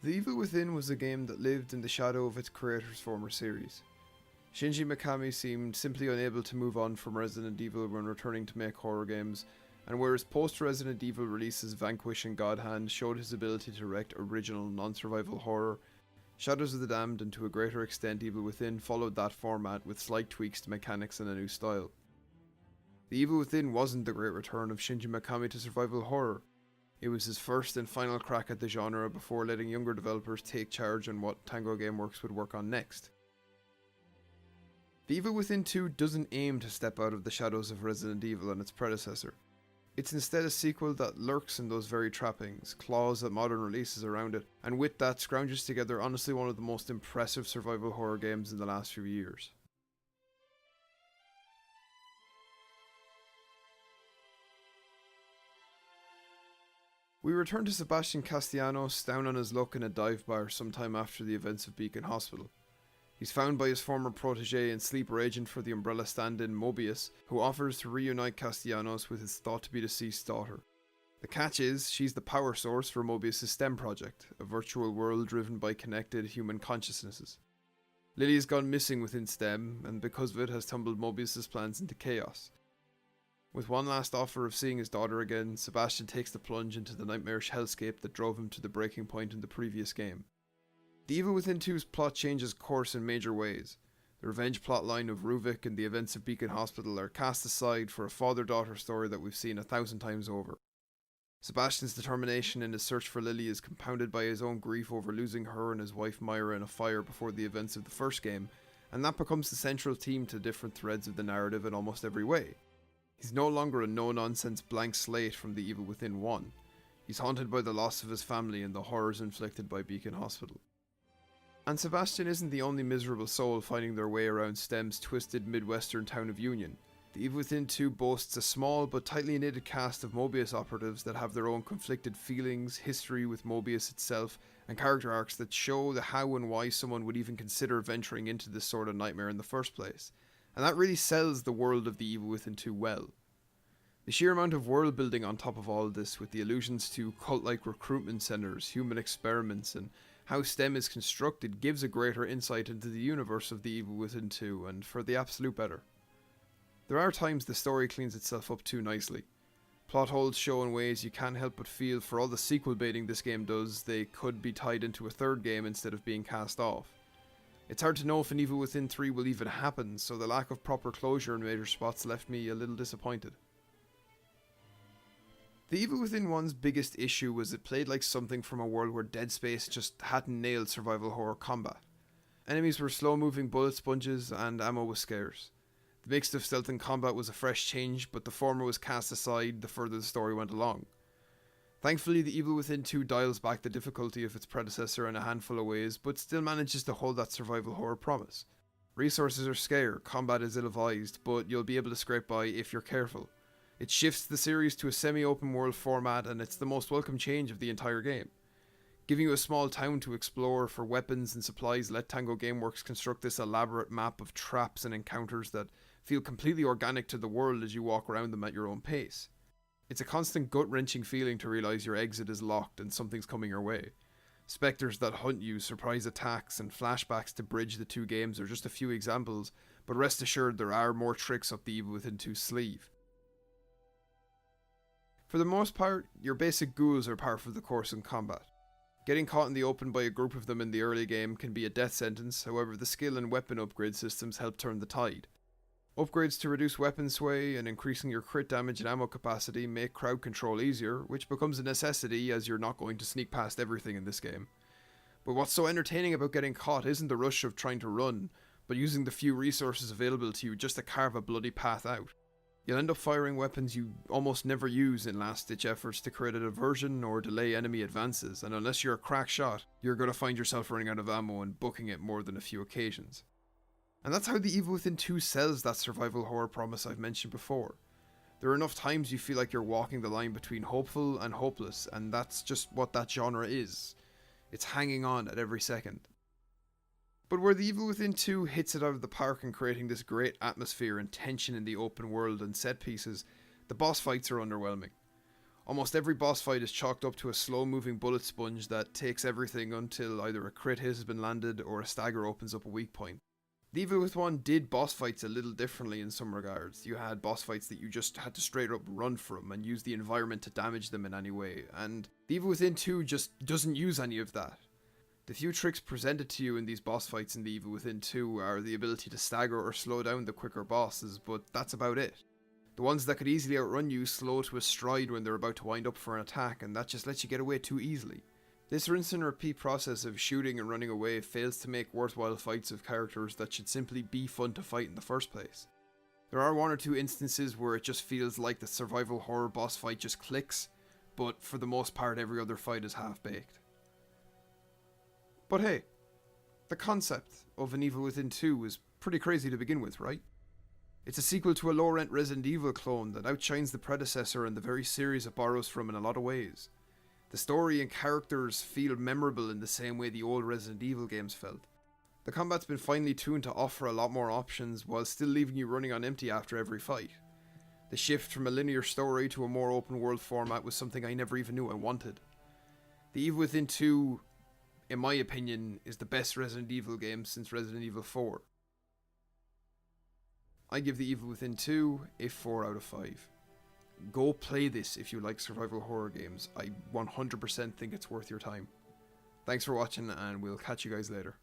The Evil Within was a game that lived in the shadow of its creator's former series. Shinji Mikami seemed simply unable to move on from Resident Evil when returning to make horror games, and whereas post-Resident Evil releases Vanquish and God Hand showed his ability to direct original non-survival horror, Shadows of the Damned and to a greater extent Evil Within followed that format with slight tweaks to mechanics and a new style. The Evil Within wasn't the great return of Shinji Mikami to survival horror. It was his first and final crack at the genre before letting younger developers take charge on what Tango Gameworks would work on next. The Evil Within 2 doesn't aim to step out of the shadows of Resident Evil and its predecessor. It's instead a sequel that lurks in those very trappings, claws at modern releases around it, and with that scrounges together honestly one of the most impressive survival horror games in the last few years. We return to Sebastian Castellanos down on his luck in a dive bar sometime after the events of Beacon Hospital. He's found by his former protege and sleeper agent for the Umbrella stand-in Mobius, who offers to reunite Castellanos with his thought-to-be-deceased daughter. The catch is, she's the power source for Mobius' STEM project, a virtual world driven by connected human consciousnesses. Lily has gone missing within STEM, and because of it has tumbled Mobius' plans into chaos. With one last offer of seeing his daughter again, Sebastian takes the plunge into the nightmarish hellscape that drove him to the breaking point in the previous game. The Evil Within 2's plot changes course in major ways. The revenge plotline of Ruvik and the events of Beacon Hospital are cast aside for a father-daughter story that we've seen 1,000 times over. Sebastian's determination in his search for Lily is compounded by his own grief over losing her and his wife Myra in a fire before the events of the first game, and that becomes the central theme to different threads of the narrative in almost every way. He's no longer a no-nonsense blank slate from the Evil Within 1. He's haunted by the loss of his family and the horrors inflicted by Beacon Hospital. And Sebastian isn't the only miserable soul finding their way around STEM's twisted midwestern town of Union. The Evil Within 2 boasts a small but tightly knitted cast of Mobius operatives that have their own conflicted feelings, history with Mobius itself, and character arcs that show the how and why someone would even consider venturing into this sort of nightmare in the first place. And that really sells the world of the Evil Within 2 well. The sheer amount of world building on top of all this, with the allusions to cult-like recruitment centers, human experiments, and how STEM is constructed, gives a greater insight into the universe of the Evil Within 2, and for the absolute better. There are times the story cleans itself up too nicely. Plot holes show in ways you can't help but feel for all the sequel baiting this game does, they could be tied into a third game instead of being cast off. It's hard to know if an Evil Within 3 will even happen, so the lack of proper closure in major spots left me a little disappointed. The Evil Within 1's biggest issue was it played like something from a world where Dead Space just hadn't nailed survival horror combat. Enemies were slow-moving bullet sponges and ammo was scarce. The mix of stealth and combat was a fresh change, but the former was cast aside the further the story went along. Thankfully, The Evil Within 2 dials back the difficulty of its predecessor in a handful of ways, but still manages to hold that survival horror promise. Resources are scarce, combat is ill-advised, but you'll be able to scrape by if you're careful. It shifts the series to a semi-open world format, and it's the most welcome change of the entire game. Giving you a small town to explore for weapons and supplies let Tango Gameworks construct this elaborate map of traps and encounters that feel completely organic to the world as you walk around them at your own pace. It's a constant gut-wrenching feeling to realise your exit is locked and something's coming your way. Spectres that hunt you, surprise attacks, and flashbacks to bridge the two games are just a few examples, but rest assured there are more tricks up the Evil Within 2's sleeve. For the most part, your basic ghouls are par for the course in combat. Getting caught in the open by a group of them in the early game can be a death sentence, however the skill and weapon upgrade systems help turn the tide. Upgrades to reduce weapon sway and increasing your crit damage and ammo capacity make crowd control easier, which becomes a necessity as you're not going to sneak past everything in this game. But what's so entertaining about getting caught isn't the rush of trying to run, but using the few resources available to you just to carve a bloody path out. You'll end up firing weapons you almost never use in last-ditch efforts to create a diversion or delay enemy advances, and unless you're a crack shot, you're going to find yourself running out of ammo and booking it more than a few occasions. And that's how The Evil Within 2 sells that survival horror promise I've mentioned before. There are enough times you feel like you're walking the line between hopeful and hopeless, and that's just what that genre is. It's hanging on at every second. But where The Evil Within 2 hits it out of the park in creating this great atmosphere and tension in the open world and set pieces, the boss fights are underwhelming. Almost every boss fight is chalked up to a slow moving bullet sponge that takes everything until either a crit hit has been landed or a stagger opens up a weak point. The Evil Within 1 did boss fights a little differently in some regards. You had boss fights that you just had to straight up run from and use the environment to damage them in any way, and the Evil Within 2 just doesn't use any of that. The few tricks presented to you in these boss fights in the Evil Within 2 are the ability to stagger or slow down the quicker bosses, but that's about it. The ones that could easily outrun you slow to a stride when they're about to wind up for an attack, and that just lets you get away too easily. This rinse and repeat process of shooting and running away fails to make worthwhile fights of characters that should simply be fun to fight in the first place. There are one or two instances where it just feels like the survival horror boss fight just clicks, but for the most part every other fight is half-baked. But hey, the concept of an Evil Within 2 is pretty crazy to begin with, right? It's a sequel to a low-rent Resident Evil clone that outshines the predecessor and the very series it borrows from in a lot of ways. The story and characters feel memorable in the same way the old Resident Evil games felt. The combat's been finely tuned to offer a lot more options while still leaving you running on empty after every fight. The shift from a linear story to a more open world format was something I never even knew I wanted. The Evil Within 2, in my opinion, is the best Resident Evil game since Resident Evil 4. I give the Evil Within 2 a 4 out of 5. Go play this if you like survival horror games. I 100% think it's worth your time. Thanks for watching, and we'll catch you guys later.